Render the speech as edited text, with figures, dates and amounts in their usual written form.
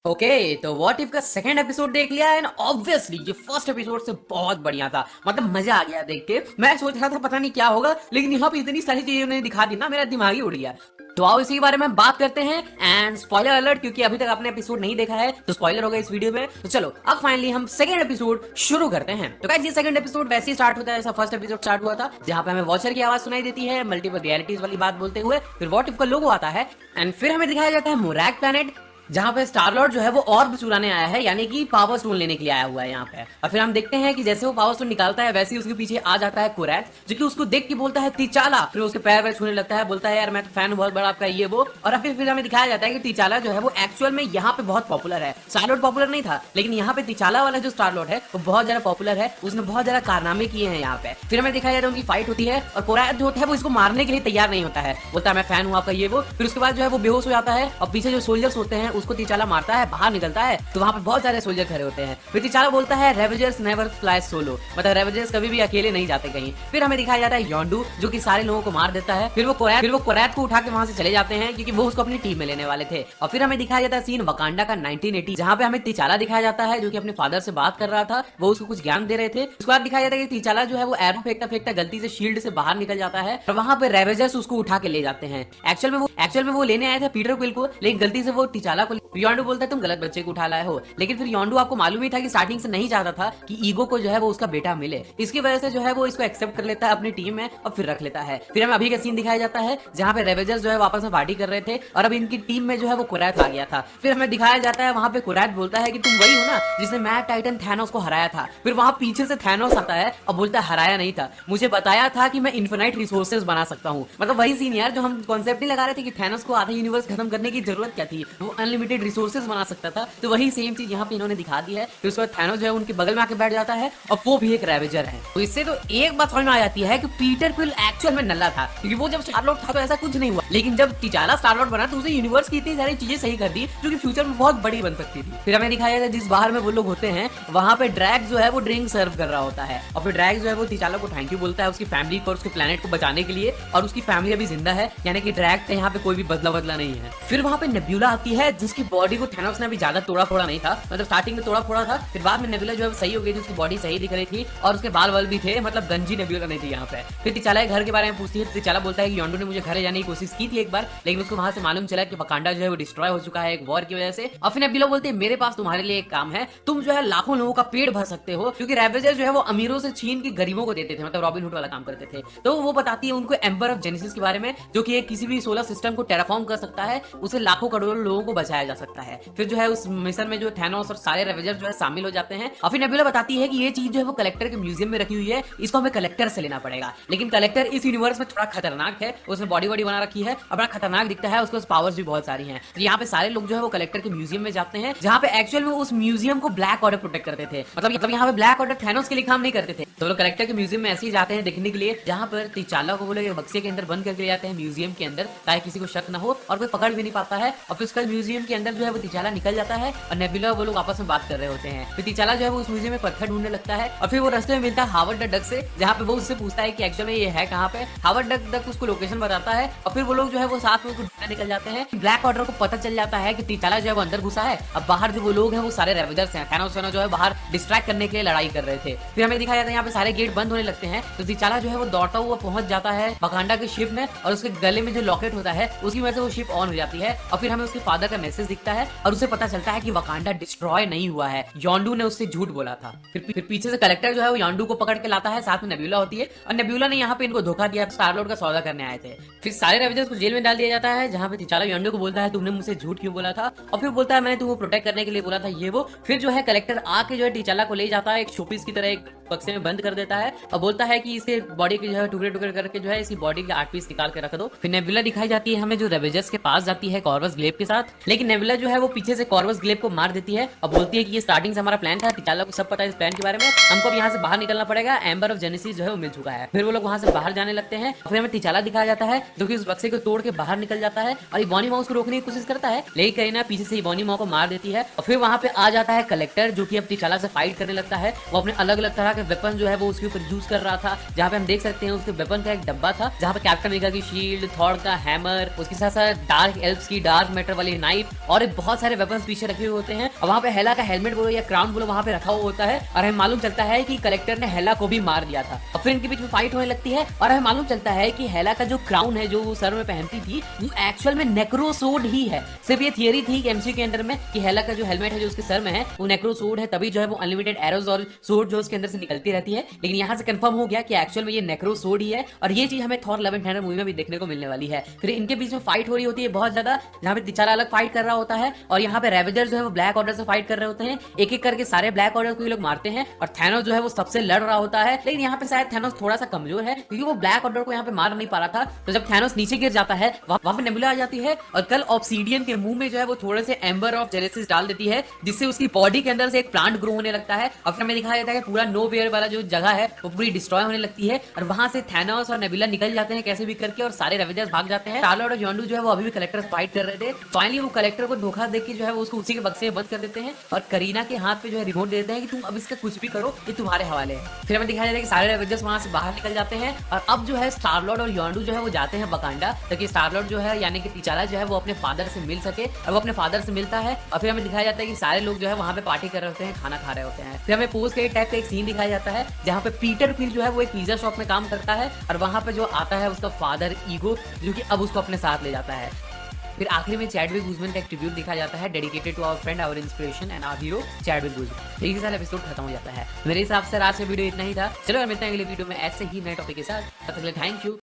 Okay तो what if का second episode देख लिया एंड ऑब्वियसली ये फर्स्ट एपिसोड से बहुत बढ़िया था। मतलब मजा आ गया देख के। मैं सोच रहा था पता नहीं क्या होगा, लेकिन यहाँ पे इतनी सारी चीजें उन्होंने दिखा दी ना, मेरा दिमाग ही उड़ गया। तो आओ इसी के बारे में बात करते हैं। एंड स्पॉइलर अलर्ट, क्योंकि अभी तक आपने एपिसोड नहीं देखा है तो स्पॉइलर होगा इस वीडियो में। तो चलो अब फाइनली हम सेकंड एपिसोड शुरू करते हैं। तो गाइस ये सेकंड एपिसोड वैसे ही स्टार्ट होता है जैसा फर्स्ट एपिसोड स्टार्ट हुआ था, जहां पे हमें वॉचर की आवाज सुनाई देती है मल्टीपल रियलिटीज वाली बात बोलते हुए। फिर व्हाट इफ का लोगो आता है एंड फिर हमें दिखाया जाता है मोरैक प्लैनेट, जहां पे स्टार लॉर्ड जो है वो ऑर्ब चुराने आया है, यानी कि पावर स्टोन लेने के लिए आया हुआ है यहाँ पे। और फिर हम देखते हैं कि जैसे वो पावर स्टोन निकालता है वैसे ही उसके पीछे आ जाता है कोरैथ, जो कि उसको देख के बोलता है तिचाला। फिर उसके पैर वैर छूने लगता है, बोलता है यार मैं तो फैन हूं बहुत बड़ा आपका ये वो। और फिर हमें दिखाया जाता है कि तिचाला जो है वो एक्चुअल में यहाँ पे बहुत पॉपुलर है। स्टार लॉर्ड पॉपुलर नहीं था, लेकिन यहाँ पे तिचाला वाला जो स्टार लॉर्ड है वो बहुत ज्यादा पॉपुलर है। उसने बहुत ज्यादा कारनामे किए हैं यहाँ पे। फिर हमें दिखाया जाता है उनकी फाइट होती है और कोरैथ जो होता है वो इसको मारने के लिए तैयार नहीं होता है, बोलता है मैं फैन हूं आपका ये वो। फिर उसके बाद जो है वो बेहोश हो जाता है और पीछे जो सोल्जर्स होते हैं उसको तिचाला मारता है, बाहर निकलता है तो वहां पे बहुत सारे सोल्जर खड़े होते हैं। फिर तिचाला बोलता है रेवेजर्स नेवर फ्लाई सोलो, मतलब रेवेजर्स कभी भी अकेले नहीं जाते कहीं। फिर हमें दिखाया जाता है योंडू जो कि सारे लोगों को मार देता है। फिर वो कोरैथ को उठा के वहां से चले जाते हैं क्योंकि वो उसको अपनी टीम में लेने वाले थे। और फिर हमें दिखाया जाता है सीन वकांडा का 1980, जहां पे हमें तिचाला दिखाया जाता है जो कि अपने फादर से बात कर रहा था, वो उसको कुछ ज्ञान दे रहे थे। उसके बाद दिखाया जाता है कि तिचाला जो है वो एरो फेंकता फेंकता गलती से शील्ड से बाहर निकल जाता है और वहां पे रेवेजर्स उसको उठा के ले जाते हैं। एक्चुअल में वो लेने आए थे पीटर क्विल को, लेकिन गलती से वो तिचाला को। योंडू बोलता है तुम गलत बच्चे को उठा लाए हो, लेकिन फिर योंडू आपको मालूम ही था कि स्टार्टिंग से नहीं चाहता था कि ईगो को जो है वो उसका बेटा मिले। इसकी वजह से जो है वो इसको एक्सेप्ट कर लेता है अपनी टीम में और फिर रख लेता है। फिर हमें अभी का सीन दिखाया जाता है जहां पे रेवेजर्स जो है वापस में पार्टी कर रहे थे और अब इनकी टीम में जो है वो कोरैथ आ गया था। फिर हमें दिखाया जाता है वहां पे कोरैथ बोलता है कि तुम वही हो ना जिसने मैड टाइटन थैनोस को हराया था। फिर वहां पीछे से थैनोस आता है और बोलता है हराया नहीं था, मुझे बताया था कि मैं इन्फिनाइट रिसोर्सेज बना सकता हूँ। मतलब वही सीन यार जो हम कॉन्सेप्ट नहीं लगा रहे थे कि थैनोस को आधा यूनिवर्स खत्म करने की जरूरत क्या थी, वो अनलिमिटेड रिसोर्सेज बना सकता था। तो वही सेम चीज यहाँ पे इन्होंने दिखा दी है। फिर उसके बाद थैनोस जो है उनके बगल में आके बैठ जाता है और वो भी एक रेवेजर है। तो इससे तो एक बात समझ में आ जाती है कि पीटर क्विल एक्चुअल में नल्ला था, क्योंकि वो जब स्टार लॉर्ड था तो ऐसा कुछ नहीं हुआ, लेकिन जब तिचाला स्टार लॉर्ड बना तो उसने यूनिवर्स की इतनी सारी चीजें सही कर दी जो कि फ्यूचर में बहुत बड़ी बन सकती थी। फिर हमें दिखाया जाता है जिस बाहर में वो लोग होते हैं वहां पे ड्रैग जो है वो ड्रिंक सर्व कर रहा होता है और फिर ड्रैग जो है वो तिचाला को थैंक यू बोलता है उसकी फैमिली को और उसके प्लेनेट को बचाने के लिए, और उसकी फैमिली अभी जिंदा है, यानी कि ड्रैग पे यहाँ पे कोई भी बदला नहीं है। फिर वहां पे नेब्यूला आती है जिसकी बॉडी को थैनोस ने अभी ज्यादा तोड़ा फोड़ा नहीं था, मतलब स्टार्टिंग में तोड़ा फोड़ा था, फिर बाद में नेब्यूला जो है सही हो गई थी, उसकी बॉडी सही दिख रही थी और उसके बाल वाल भी थे, मतलब गंजी नेब्यूला नहीं थी यहाँ पे। फिर तिचाला घर के बारे में पूछती है, तिचाला बोलता है कि योंडू ने मुझे घर जाने की कोशिश की थी एक बार, लेकिन उसको वहां से मालूम चला कि वकांडा जो है वो डिस्ट्रॉय हो चुका है एक वॉर की वजह से। और फिर नेब्यूला बोलते हैं मेरे पास तुम्हारे लिए एक काम है, तुम जो है लाखों लोगों का पेट भर सकते हो, क्योंकि रेवेजर जो है वो अमीरों से छीन के गरीबों को देते थे, मतलब रॉबिन हुड वाला काम करते थे। तो वो बताती है उनको एम्बर ऑफ जेनेसिस के बारे में, जो कि किसी भी सोलर सिस्टम को टेराफॉर्म कर सकता है, उसे लाखों करोड़ों लोगों को बचाया जा सकता है। फिर जो है उस मिशन में जो थैनोस और सारे रेवेजर जो है शामिल हो जाते हैं। और फिर नेब्यूला बताती है कि ये चीज जो है वो कलेक्टर के म्यूजियम में रखी हुई है, इसको हमें कलेक्टर से लेना पड़ेगा, लेकिन कलेक्टर इस यूनिवर्स में थोड़ा खतरनाक है, उसने बॉडी बना रखी है और बड़ा खतरनाक दिखता है, उसके पास पावर्स भी बहुत सारी हैं। तो यहाँ पे सारे लोग जो है वो कलेक्टर के म्यूजियम में जाते हैं, जहाँ पे एक्चुअल में उस म्यूजियम को ब्लैक ऑर्डर प्रोटेक्ट करते थे, मतलब यहाँ पे ब्लैक ऑर्डर थैनोस के लिए काम नहीं करते थे। तो लोग कलेक्टर के म्यूजियम में ऐसे ही जाते हैं देखने के लिए, जहाँ पर तिचाला को वो लोग बक्से के अंदर बंद करके ले जाते हैं म्यूजियम के अंदर, ताकि किसी को शक न हो और कोई पकड़ भी नहीं पाता है। और फिर उसका म्यूजियम के अंदर जो है वो तिचाला निकल जाता है और नेब्यूला वो लोग आपस में बात कर रहे होते हैं। फिर तिचाला जो है वो उस म्यूजियम में पत्थर ढूंढने लगता है और फिर वो रास्ते में मिलता है हावर्ड द डक से, जहाँ पे वो उससे पूछता है कि एक्चुअल में ये है कहाँ पे। हावर्ड डक उसको लोकेशन बताता है और फिर वो लोग जो है वो साथ में उसको ढूंढने निकल जाते हैं। ब्लैक ऑर्डर को पता चल जाता है कि तिचाला जो है वो अंदर घुसा है, अब बाहर जो वो लोग हैं वो सारे रेवेजर्स हैं, थैनोस जो है बाहर डिस्ट्रैक्ट करने के लिए लड़ाई कर रहे थे। फिर हमें दिखाया जाता है यहाँ पे सारे गेट बंद होने लगते हैं, तो तिचाला जो है वो दौड़ता हुआ पहुंच जाता है वकांडा के शिप में और उसके गले में जो लॉकेट होता है उसकी वजह से वो शिप ऑन हो जाती है। और फिर हमें उसके फादर का मैसेज दिखता है और उसे पता चलता है कि वकांडा डिस्ट्रॉय नहीं हुआ है, योंडू ने उससे झूठ बोला था। फिर पीछे से कलेक्टर जो है वो योंडू को पकड़ के लाता है, साथ में नेब्यूला होती है और नेब्यूला ने यहाँ पे इनको धोखा दिया, स्टार लॉर्ड का सौदा करने आए थे। फिर सारे रेवेजर्स को जेल में डाल दिया जाता है, जहाँ पे तिचाला योंडू को बोलता है तुमने मुझसे झूठ क्यों बोला था, और फिर बोलता है मैंने तुमको प्रोटेक्ट करने के लिए बोला था ये वो। फिर जो है कलेक्टर आके जो है तिचाला को ले जाता है, एक शोपीस की तरह एक बक्से में बंद कर देता है और बोलता है कि इसके बॉडी के जो है टुकड़े टुकड़े करके जो है इसकी बॉडी के 8 पीस निकाल के रख दो। फिर नेब्यूला दिखाई जाती है हमें जो रेवेजर्स के पास जाती है कॉर्वस ग्लेब के साथ, लेकिन नेब्यूला जो है वो पीछे से कॉर्वस ग्लेब को मार देती है और बोलती है कि ये स्टार्टिंग से हमारा प्लान था, तिचाला को सब पता है इस प्लान के बारे में, हमको अब यहाँ से बाहर निकलना पड़ेगा, एम्बर ऑफ जेनेसिस जो है वो मिल चुका है। फिर वो लोग वहां से बाहर जाने लगते हैं। फिर हमें तिचाला दिखाया जाता है जो कि उस बक्से को तोड़ के बाहर निकल जाता है और इबोनी माँ उसको रोकने की कोशिश करता है, लेकिन करीना पीछे से इबोनी माँ को मार देती है। और फिर वहां पे आ जाता है कलेक्टर जो कि अब तिचाला से फाइट करने लगता है। वो अपने अलग अलग तरह के वेपन जो है वो उसके ऊपर यूज कर रहा था, जहाँ पे हम देख सकते हैं उसके वेपन का एक डब्बा था जहाँ पे कैप्टन अमेरिका की शील्ड, थॉर का हैमर, उसके साथ साथ डार्क एल्फ्स की डार्क मैटर वाली नाइफ नाइफ और बहुत सारे वेपन्स पीछे रखे हुए होते हैं। और वहाँ पे हेला का हेलमेट बोलो या क्राउन बोलो वहाँ पे रखा हुआ होता है और हमें मालूम चलता है कि कलेक्टर ने हेला को भी मार दिया था। और फिर इनके बीच में फाइट होने लगती है और हमें मालूम चलता है कि हेला का जो क्राउन है जो वो सर में पहनती थी वो एक्चुअल में नेक्रोसोड ही है। सिर्फ ये थियरी थी कि एमसीयू के अंदर में कि हेला का जो हेलमेट है जो उसके सर में है वो नेक्रोसोड है, तभी जो है वो अनलिमिटेड एरोज और सोड जो उसके अंदर से निकलती रहती है। लेकिन यहाँ से कंफर्म हो गया कि एक्चुअल में ये नेक्रोसोड ही है और ये चीज हमें Thor love and thunder movie में भी देखने को मिलने वाली है। फिर इनके बीच में फाइट हो रही होती है बहुत ज्यादा, जहाँ पे तिचारा अलग फाइट कर रहा होता है और यहाँ पे रेवेजर जो है वो ब्लैक ऑर्डर से फाइट कर रहे होते हैं। एक एक करके सारे ब्लैक ऑर्डर को ये लोग मारते हैं और थैनोस जो है वो सबसे लड़ रहा होता है। लेकिन यहाँ पे शायद थैनोस थोड़ा सा कमजोर है क्योंकि वो ब्लैक ऑर्डर को यहाँ पे मार नहीं पा रहा था। तो जब थैनोस नीचे गिर जाता है वहां पे नेबुला आ जाती है और कल ऑब्सीडियन के मुंह में जो है वो थोड़े से एम्बर ऑफ जेनेसिस डाल देती है, जिससे उसकी बॉडी के अंदर से एक प्लांट ग्रो होने लगता है। और फिर हमें दिखाया जाता है कि पूरा नो वेयर वाला जो जगह है वो पूरी डिस्ट्रॉय होने लगती है और वहां से थैनोस और नेबुला निकल जाते हैं कैसे भी करके और सारे रेवेजर्स भाग जाते हैं। स्टार-लॉर्ड और यॉन्डू जो है वो अभी भी कलेक्टर फाइट कर रहे थे। फाइनली वो कलेक्टर को धोखा देके जो है वो उसको उसी के बक्से में बंद कर देते हैं और करीना के हाथ पे जो है रिमोट दे देते हैं कि तुम अब इसका कुछ भी करो, ये तुम्हारे हवाले है। फिर हमें दिखाया जाता है कि सारे रेवेजर्स वहां से बाहर निकल जाते हैं और अब जो है स्टार-लॉर्ड और यॉन्डू जो है वो जाते हैं वकांडा ताकि स्टार-लॉर्ड जो है यानी कि तिचारा जो है वो अपने फादर से मिल सके। और वो अपने फादर से मिलता है और फिर हमें दिखाया जाता है कि सारे लोग जो है वहां पे पार्टी कर रहे होते हैं, खाना खा रहे होते हैं। फिर हमें पोस्ट के टाइप का एक सीन दिखाया जाता है जहाँ पे पीटर क्विल जो है वो एक पिज्जा शॉप में काम करता है और वहां पे जो आता है उसका फादर ईगो जो कि अब उसको अपने साथ ले जाता है। फिर आखिरी में चैडविक गूजमैन का एक ट्रिब्यूट दिखाया जाता है dedicated to our friend, our inspiration and our hero Chadwick Boseman. यही सारा एपिसोड खत्म हो जाता है। मेरे हिसाब से आज का वीडियो इतना ही था। चलो मिलते हैं अगले वीडियो में ऐसे ही नए टॉपिक के साथ। तब तक के लिए थैंक यू।